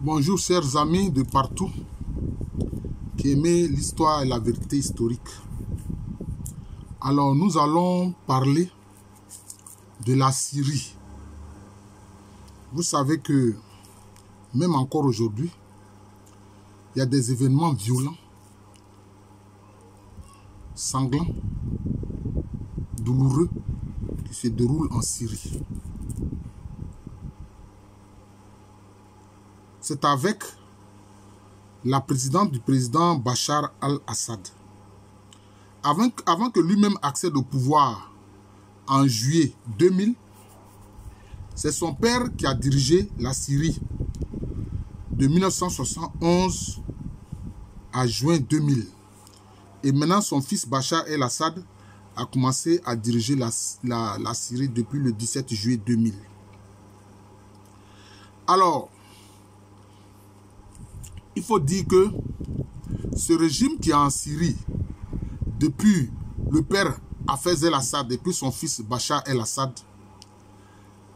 Bonjour chers amis de partout qui aimez l'histoire et la vérité historique. Alors nous allons parler de la Syrie. Vous savez que même encore aujourd'hui, il y a des événements violents, sanglants, douloureux qui se déroulent en Syrie. C'est avec la présidente du président Bachar al-Assad. Avant que lui-même accède au pouvoir en juillet 2000, c'est son père qui a dirigé la Syrie de 1971 à juin 2000. Et maintenant, son fils Bachar el-Assad a commencé à diriger la Syrie depuis le 17 juillet 2000. Alors, il faut dire que ce régime qui est en Syrie, depuis le père Hafez el-Assad, depuis son fils Bachar el-Assad,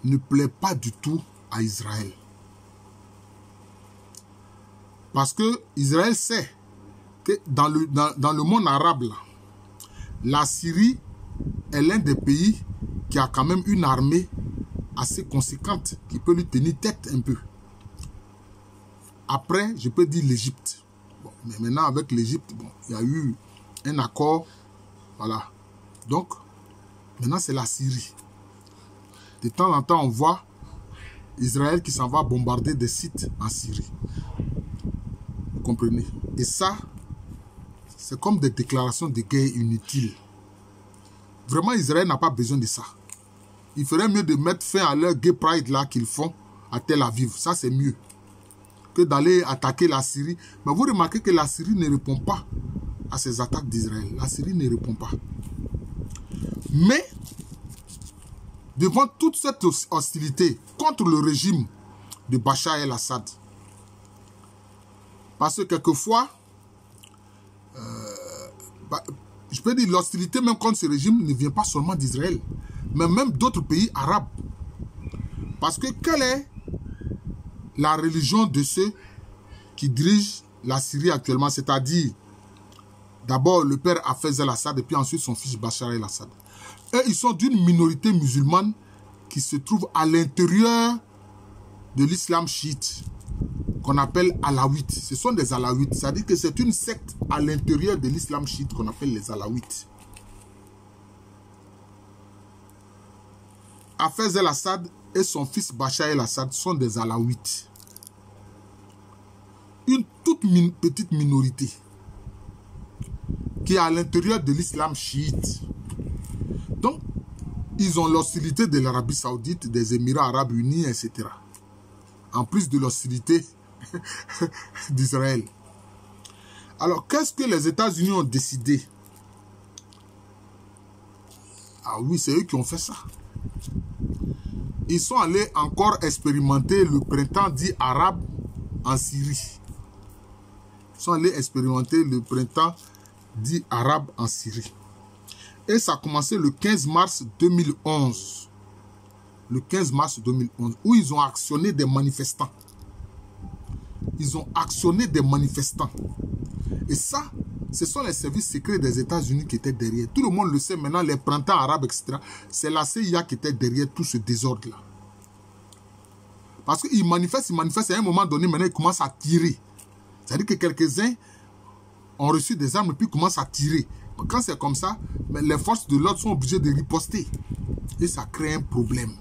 ne plaît pas du tout à Israël. Parce que Israël sait que dans le monde arabe, là, la Syrie est l'un des pays qui a quand même une armée assez conséquente qui peut lui tenir tête un peu. Après, je peux dire l'Égypte. Bon, mais maintenant, avec l'Égypte, bon, il y a eu un accord. Voilà. Donc, maintenant, c'est la Syrie. De temps en temps, on voit Israël qui s'en va bombarder des sites en Syrie. Vous comprenez? Et ça, c'est comme des déclarations de guerre inutiles. Vraiment, Israël n'a pas besoin de ça. Il ferait mieux de mettre fin à leur gay pride là qu'ils font à Tel Aviv. Ça, c'est mieux que d'aller attaquer la Syrie. Mais vous remarquez que la Syrie ne répond pas à ces attaques d'Israël. La Syrie ne répond pas. Mais, devant toute cette hostilité contre le régime de Bachar el-Assad, parce que quelquefois, je peux dire l'hostilité même contre ce régime ne vient pas seulement d'Israël, mais même d'autres pays arabes. Parce que quelle est la religion de ceux qui dirigent la Syrie actuellement, c'est-à-dire d'abord le père Hafez el-Assad et puis ensuite son fils Bachar el-Assad. Eux, ils sont d'une minorité musulmane qui se trouve à l'intérieur de l'islam chiite, qu'on appelle alaouite. Ce sont des alaouites, c'est-à-dire que c'est une secte à l'intérieur de l'islam chiite qu'on appelle les alaouites. Hafez el-Assad et son fils Bachar el-Assad sont des alaouites. Une toute petite minorité qui est à l'intérieur de l'islam chiite. Donc, ils ont l'hostilité de l'Arabie Saoudite, des Émirats Arabes Unis, etc. En plus de l'hostilité d'Israël. Alors, qu'est-ce que les États-Unis ont décidé? Ah oui, c'est eux qui ont fait ça. Ils sont allés encore expérimenter le printemps dit arabe en Syrie. Ils sont allés expérimenter le printemps dit arabe en Syrie. Et ça a commencé le 15 mars 2011. Le 15 mars 2011, où ils ont actionné des manifestants. Ils ont actionné des manifestants. Et ça, ce sont les services secrets des États-Unis qui étaient derrière. Tout le monde le sait maintenant, les printemps arabes, etc. C'est la CIA qui était derrière tout ce désordre-là. Parce qu'ils manifestent, et à un moment donné, maintenant, ils commencent à tirer. C'est-à-dire que quelques-uns ont reçu des armes et puis commencent à tirer. Quand c'est comme ça, les forces de l'ordre sont obligées de riposter. Et ça crée un problème.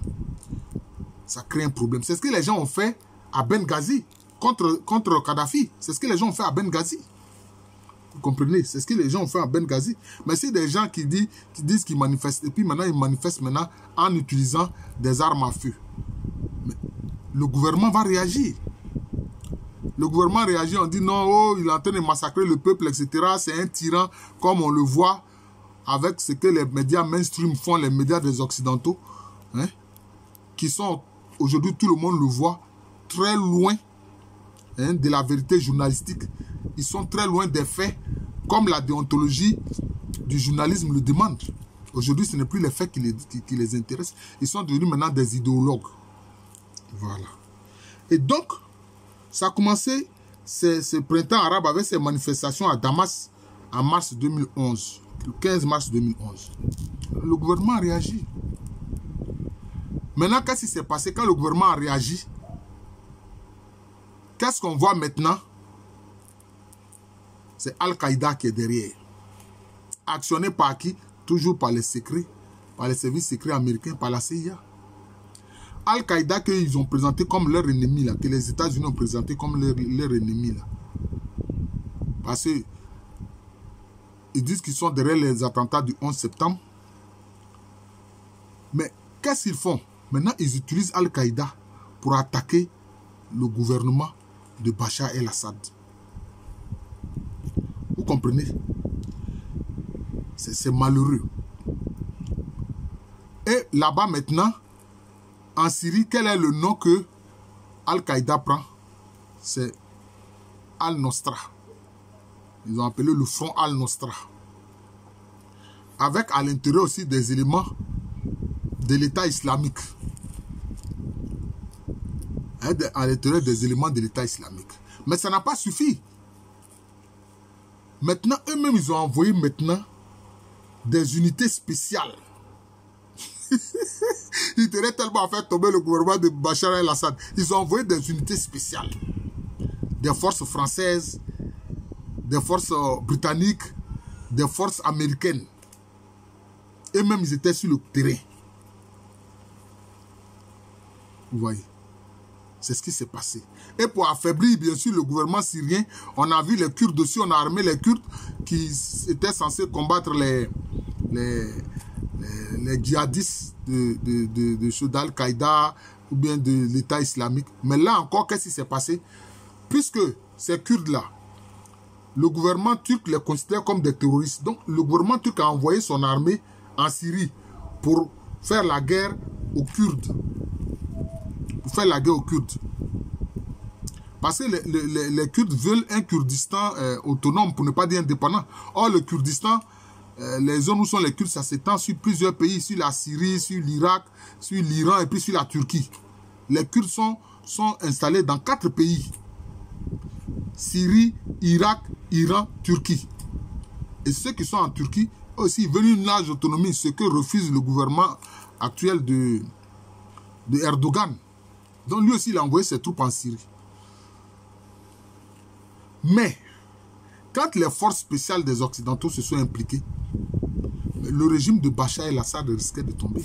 Ça crée un problème. C'est ce que les gens ont fait à Benghazi contre Kadhafi. C'est ce que les gens ont fait à Benghazi. Vous comprenez? C'est ce que les gens ont fait à Benghazi. Mais c'est des gens qui disent qu'ils manifestent. Et puis maintenant, ils manifestent maintenant en utilisant des armes à feu. Mais le gouvernement va réagir. Le gouvernement réagit, on dit non, oh, il est en train de massacrer le peuple, etc. C'est un tyran, comme on le voit avec ce que les médias mainstream font, les médias des Occidentaux, hein, qui sont, aujourd'hui, tout le monde le voit, très loin de la vérité journalistique. Ils sont très loin des faits, comme la déontologie du journalisme le demande. Aujourd'hui, ce n'est plus les faits qui les intéressent. Ils sont devenus maintenant des idéologues. Voilà. Et donc, Ça a commencé, ce printemps arabe, avec ces manifestations à Damas en mars 2011, le 15 mars 2011. Le gouvernement a réagi. Maintenant, qu'est-ce qui s'est passé quand le gouvernement a réagi? Qu'est-ce qu'on voit maintenant? C'est Al-Qaïda qui est derrière. Actionné par qui? Toujours par les secrets, par les services secrets américains, par la CIA. Al-Qaïda qu'ils ont présenté comme leur ennemi, là, que les États-Unis ont présenté comme leur ennemi. Là. Parce qu'ils disent qu'ils sont derrière les attentats du 11 septembre. Mais qu'est-ce qu'ils font? Maintenant, ils utilisent Al-Qaïda pour attaquer le gouvernement de Bachar el-Assad. Vous comprenez? C'est malheureux. Et là-bas maintenant, en Syrie, quel est le nom que Al-Qaïda prend? C'est Al-Nosra. Ils ont appelé le front Al-Nosra. Avec à l'intérieur aussi des éléments de l'État islamique. À l'intérieur des éléments de l'État islamique. Mais ça n'a pas suffi. Maintenant, eux-mêmes, ils ont envoyé maintenant des unités spéciales. Ils tenaient tellement à faire tomber le gouvernement de Bachar el-Assad. Ils ont envoyé des unités spéciales. Des forces françaises, des forces britanniques, des forces américaines. Eux-mêmes, ils étaient sur le terrain. Vous voyez? C'est ce qui s'est passé. Et pour affaiblir, bien sûr, le gouvernement syrien, on a vu les Kurdes aussi, on a armé les Kurdes qui étaient censés combattre les djihadistes d'Al-Qaïda ou bien de l'État islamique. Mais là encore, qu'est-ce qui s'est passé? Puisque ces Kurdes-là, le gouvernement turc les considère comme des terroristes. Donc, le gouvernement turc a envoyé son armée en Syrie pour faire la guerre aux Kurdes. Pour faire la guerre aux Kurdes. Parce que les Kurdes veulent un Kurdistan autonome, pour ne pas dire indépendant. Or, le Kurdistan, les zones où sont les Kurdes, ça s'étend sur plusieurs pays, sur la Syrie, sur l'Irak, sur l'Iran et puis sur la Turquie. Les Kurdes sont installés dans 4 pays. Syrie, Irak, Iran, Turquie. Et ceux qui sont en Turquie, aussi, veulent une large autonomie, ce que refuse le gouvernement actuel de Erdogan. Donc lui aussi, il a envoyé ses troupes en Syrie. Mais, quand les forces spéciales des Occidentaux se sont impliquées, le régime de Bachar el-Assad risquait de tomber.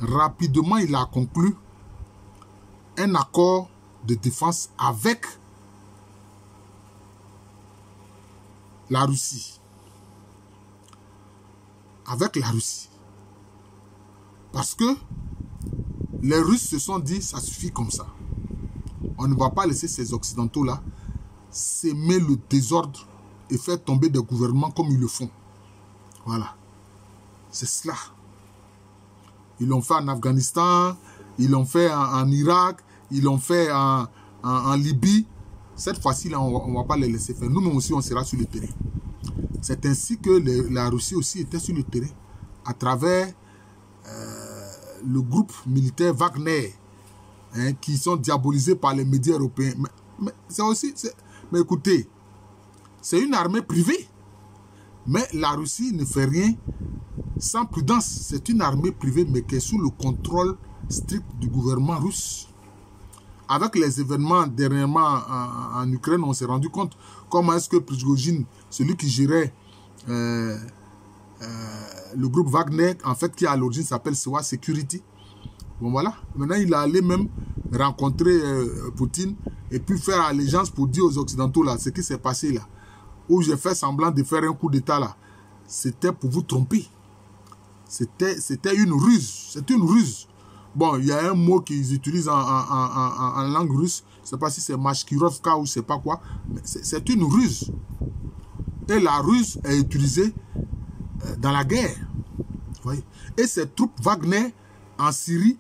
Rapidement, il a conclu un accord de défense avec la Russie. Avec la Russie. Parce que les Russes se sont dit, ça suffit comme ça. On ne va pas laisser ces Occidentaux-là s'aimer le désordre et faire tomber des gouvernements comme ils le font. Voilà. C'est cela. Ils l'ont fait en Afghanistan, ils l'ont fait en Irak, ils l'ont fait en Libye. Cette fois-ci, on ne va pas les laisser faire. Nous-mêmes aussi, on sera sur le terrain. C'est ainsi que la Russie aussi était sur le terrain à travers le groupe militaire Wagner, hein, qui sont diabolisés par les médias européens. Mais c'est aussi... Mais écoutez, c'est une armée privée. Mais la Russie ne fait rien sans prudence. C'est une armée privée, mais qui est sous le contrôle strict du gouvernement russe. Avec les événements dernièrement en Ukraine, on s'est rendu compte comment est-ce que Prigojine, celui qui gérait le groupe Wagner, en fait, qui à l'origine s'appelle Sewa Security. Bon voilà, maintenant il a allé même rencontrer Poutine et puis faire allégeance pour dire aux Occidentaux là, ce qui s'est passé là, où j'ai fait semblant de faire un coup d'état là, c'était pour vous tromper. C'était une ruse, c'est une ruse. Bon, il y a un mot qu'ils utilisent en langue russe, je ne sais pas si c'est Mashkirovka ou je ne sais pas quoi, mais c'est une ruse. Et la ruse est utilisée dans la guerre. Vous voyez? Et ces troupes Wagner en Syrie,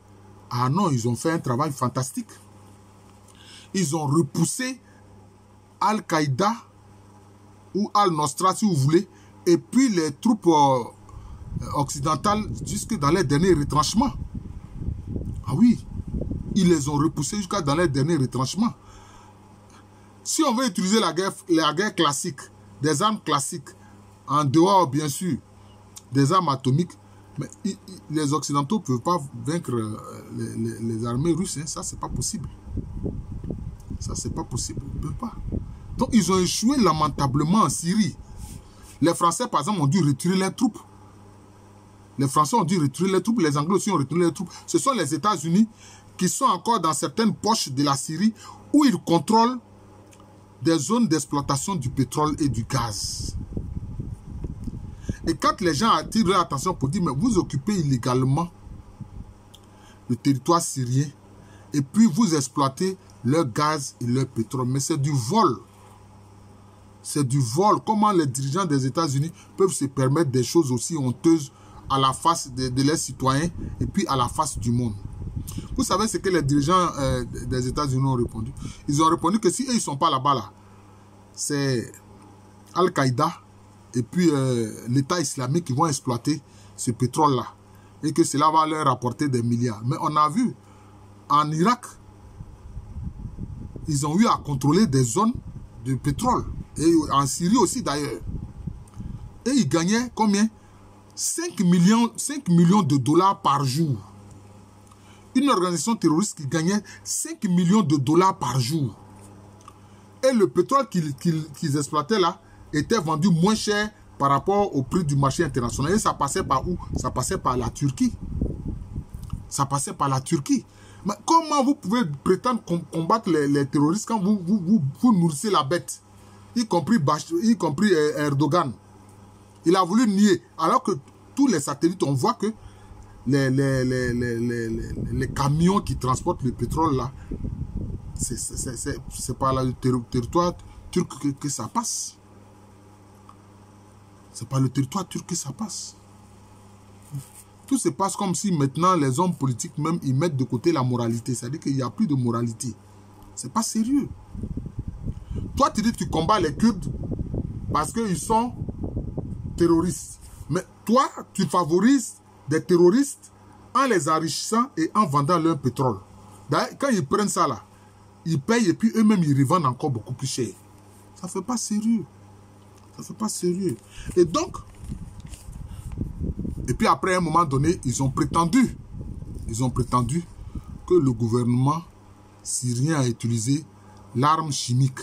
ah non, ils ont fait un travail fantastique. Ils ont repoussé Al-Qaïda ou Al-Nosra, si vous voulez, et puis les troupes occidentales jusque dans les derniers retranchements. Ah oui, ils les ont repoussés jusqu'à dans les derniers retranchements. Si on veut utiliser la guerre classique, des armes classiques, en dehors, bien sûr, des armes atomiques, mais les Occidentaux ne peuvent pas vaincre les armées russes. Hein. Ça, c'est pas possible. Ça, c'est pas possible. Ils ne peuvent pas. Donc, ils ont échoué lamentablement en Syrie. Les Français, par exemple, ont dû retirer leurs troupes. Les Français ont dû retirer les troupes. Les Anglais aussi ont retiré les troupes. Ce sont les États-Unis qui sont encore dans certaines poches de la Syrie où ils contrôlent des zones d'exploitation du pétrole et du gaz. Et quand les gens attirent leur attention pour dire, mais vous occupez illégalement le territoire syrien et puis vous exploitez leur gaz et leur pétrole. Mais c'est du vol. C'est du vol. Comment les dirigeants des États-Unis peuvent se permettre des choses aussi honteuses à la face de leurs citoyens et puis à la face du monde. Vous savez ce que les dirigeants des États-Unis ont répondu? Ils ont répondu que si eux, ils ne sont pas là-bas, là, c'est Al-Qaïda et puis l'État islamique qui vont exploiter ce pétrole-là. Et que cela va leur rapporter des milliards. Mais on a vu, en Irak, ils ont eu à contrôler des zones de pétrole. Et en Syrie aussi d'ailleurs. Et ils gagnaient combien? 5 millions de dollars par jour. Une organisation terroriste qui gagnait 5 millions de dollars par jour. Et le pétrole qu'ils exploitaient là était vendu moins cher par rapport au prix du marché international. Et ça passait par où? Ça passait par la Turquie. Ça passait par la Turquie. Mais comment vous pouvez prétendre combattre les terroristes quand vous nourrissez la bête? Y compris Erdogan. Il a voulu nier. Alors que tous les satellites, on voit que les camions qui transportent le pétrole là, c'est par le territoire turc que ça passe. C'est par le territoire turc que ça passe. Tout se passe comme si maintenant les hommes politiques même ils mettent de côté la moralité. C'est-à-dire qu'il n'y a plus de moralité. C'est pas sérieux. Toi tu dis que tu combats les Kurdes parce qu'ils sont terroristes. Mais toi tu favorises des terroristes en les enrichissant et en vendant leur pétrole. D'ailleurs, quand ils prennent ça là, ils payent et puis eux-mêmes ils revendent encore beaucoup plus cher. Ça ne fait pas sérieux. Ça ne fait pas sérieux. Et donc, et puis après à un moment donné, ils ont prétendu que le gouvernement syrien a utilisé l'arme chimique.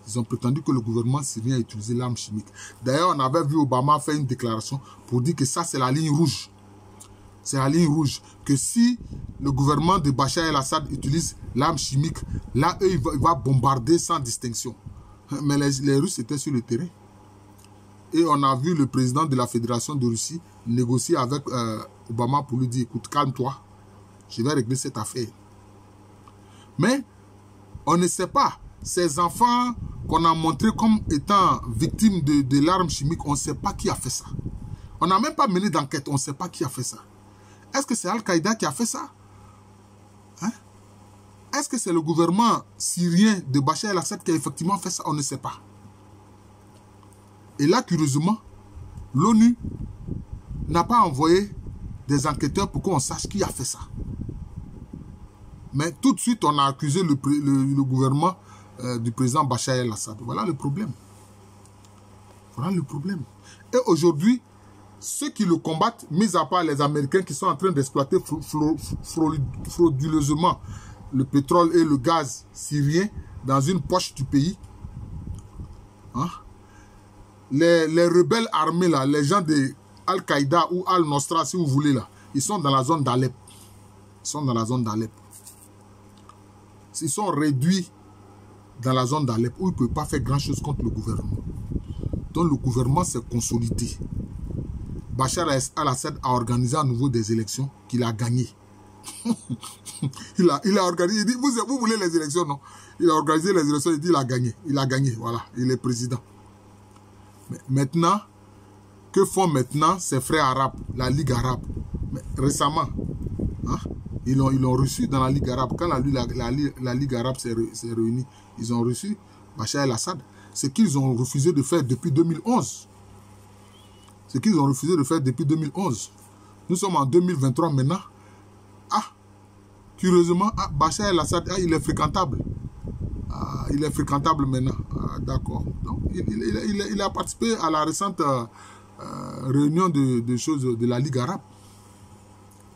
Ils ont prétendu que le gouvernement syrien a utilisé l'arme chimique. D'ailleurs, on avait vu Obama faire une déclaration pour dire que ça, c'est la ligne rouge. C'est la ligne rouge. Que si le gouvernement de Bachar el-Assad utilise l'arme chimique, là, eux, il va bombarder sans distinction. Mais les Russes étaient sur le terrain. Et on a vu le président de la Fédération de Russie négocier avec Obama pour lui dire, écoute, calme-toi, je vais régler cette affaire. Mais on ne sait pas. Ces enfants qu'on a montrés comme étant victimes de l'arme chimique, on ne sait pas qui a fait ça. On n'a même pas mené d'enquête, on ne sait pas qui a fait ça. Est-ce que c'est Al-Qaïda qui a fait ça? Hein? Est-ce que c'est le gouvernement syrien de Bachar el-Assad qui a effectivement fait ça? On ne sait pas. Et là, curieusement, l'ONU n'a pas envoyé des enquêteurs pour qu'on sache qui a fait ça. Mais tout de suite, on a accusé le gouvernement du président Bachar el-Assad. Voilà le problème. Voilà le problème. Et aujourd'hui, ceux qui le combattent, mis à part les Américains qui sont en train d'exploiter frauduleusement le pétrole et le gaz syrien dans une poche du pays, hein? Les rebelles armés, là, les gens de Al-Qaïda ou Al-Nosra, si vous voulez, là, ils sont dans la zone d'Alep. Ils sont dans la zone d'Alep. Ils sont réduits dans la zone d'Alep où ils ne peuvent pas faire grand-chose contre le gouvernement. Donc le gouvernement s'est consolidé. Bachar el-Assad a organisé à nouveau des élections qu'il a gagnées. il a organisé, il dit, vous voulez les élections, non? Il a organisé les élections, il dit, il a gagné. Il a gagné, voilà, il est président. Mais maintenant, que font maintenant ces frères arabes, la Ligue arabe? Mais récemment, hein, ils l'ont reçu dans la Ligue arabe. Quand la Ligue arabe s'est réunie, ils ont reçu Bachar el-Assad. Ce qu'ils ont refusé de faire depuis 2011. Ce qu'ils ont refusé de faire depuis 2011. Nous sommes en 2023 maintenant. Ah, curieusement, Bachar el-Assad, il est fréquentable. il est fréquentable maintenant. D'accord. Donc, il a participé à la récente réunion de choses de la Ligue arabe.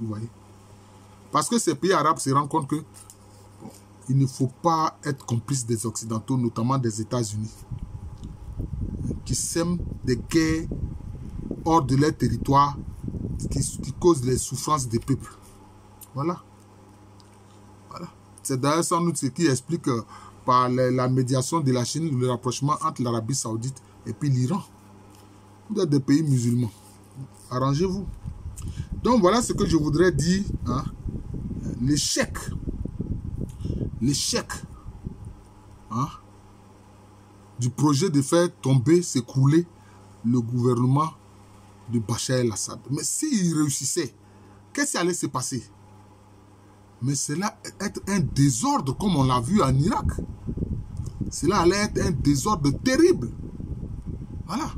Vous voyez. Parce que ces pays arabes se rendent compte que bon, il ne faut pas être complice des Occidentaux, notamment des États-Unis, qui sèment des guerres hors de leur territoire, qui causent les souffrances des peuples. Voilà. Voilà. C'est d'ailleurs sans doute ce qui explique par la médiation de la Chine, le rapprochement entre l'Arabie Saoudite et puis l'Iran. Vous êtes des pays musulmans. Arrangez-vous. Donc voilà ce que je voudrais dire. Hein. L'échec. L'échec. Hein, du projet de faire tomber, s'écrouler le gouvernement de Bachar el-Assad. Mais s'il réussissait, qu'est-ce qui allait se passer? Mais cela être un désordre comme on l'a vu en Irak. Cela allait être un désordre terrible. Voilà.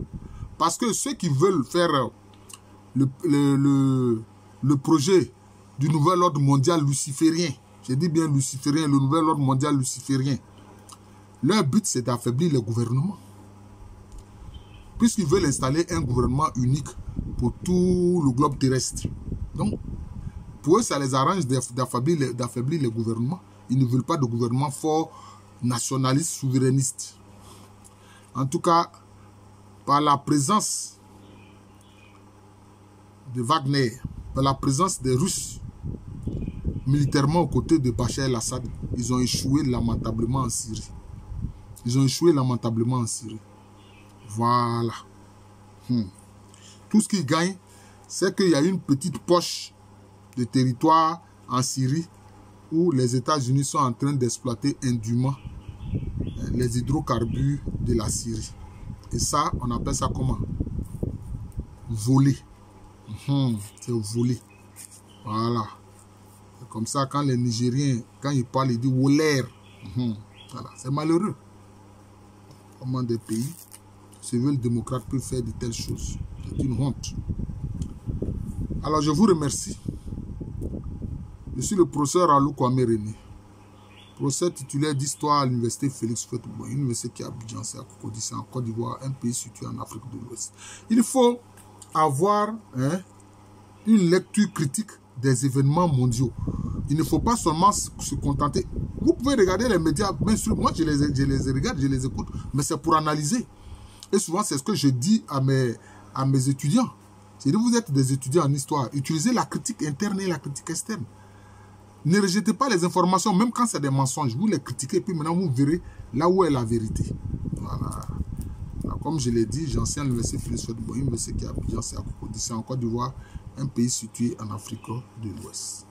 Parce que ceux qui veulent faire le projet du nouvel ordre mondial luciférien, je dis bien luciférien, le nouvel ordre mondial luciférien, leur but c'est d'affaiblir le gouvernement. Puisqu'ils veulent installer un gouvernement unique pour tout le globe terrestre. Donc, pour eux, ça les arrange d'affaiblir les gouvernements. Ils ne veulent pas de gouvernement fort, nationaliste, souverainiste. En tout cas, par la présence de Wagner, par la présence des Russes, militairement aux côtés de Bachar el-Assad, ils ont échoué lamentablement en Syrie. Ils ont échoué lamentablement en Syrie. Voilà. Tout ce qu'ils gagnent, c'est qu'il y a une petite poche de territoire en Syrie où les États-Unis sont en train d'exploiter indûment les hydrocarbures de la Syrie. Et ça, on appelle ça comment? Voler. C'est voler. Voilà. C'est comme ça, quand les Nigériens, quand ils parlent, ils disent voler. Voilà. C'est malheureux. Comment des pays se veulent démocrates peuvent faire de telles choses. C'est une honte. Alors, je vous remercie. Je suis le professeur Alou Kwame René, professeur titulaire d'histoire à l'université Félix Houphouët-Boigny, université qui est à Abidjan, c'est à Cocody, c'est en Côte d'Ivoire, un pays situé en Afrique de l'Ouest. Il faut avoir une lecture critique des événements mondiaux. Il ne faut pas seulement se contenter. Vous pouvez regarder les médias, bien sûr, moi je les regarde, je les écoute, mais c'est pour analyser. Et souvent, c'est ce que je dis à mes étudiants. C'est-à-dire, vous êtes des étudiants en histoire, utilisez la critique interne et la critique externe. Ne rejetez pas les informations, même quand c'est des mensonges. Vous les critiquez, et puis maintenant, vous verrez là où est la vérité. Voilà. Alors, comme je l'ai dit, j'enseigne à l'université Félix Houphouët-Boigny, université qui est à Abidjan, c'est à Cocody, c'est en Côte d'Ivoire, un pays situé en Afrique de l'Ouest.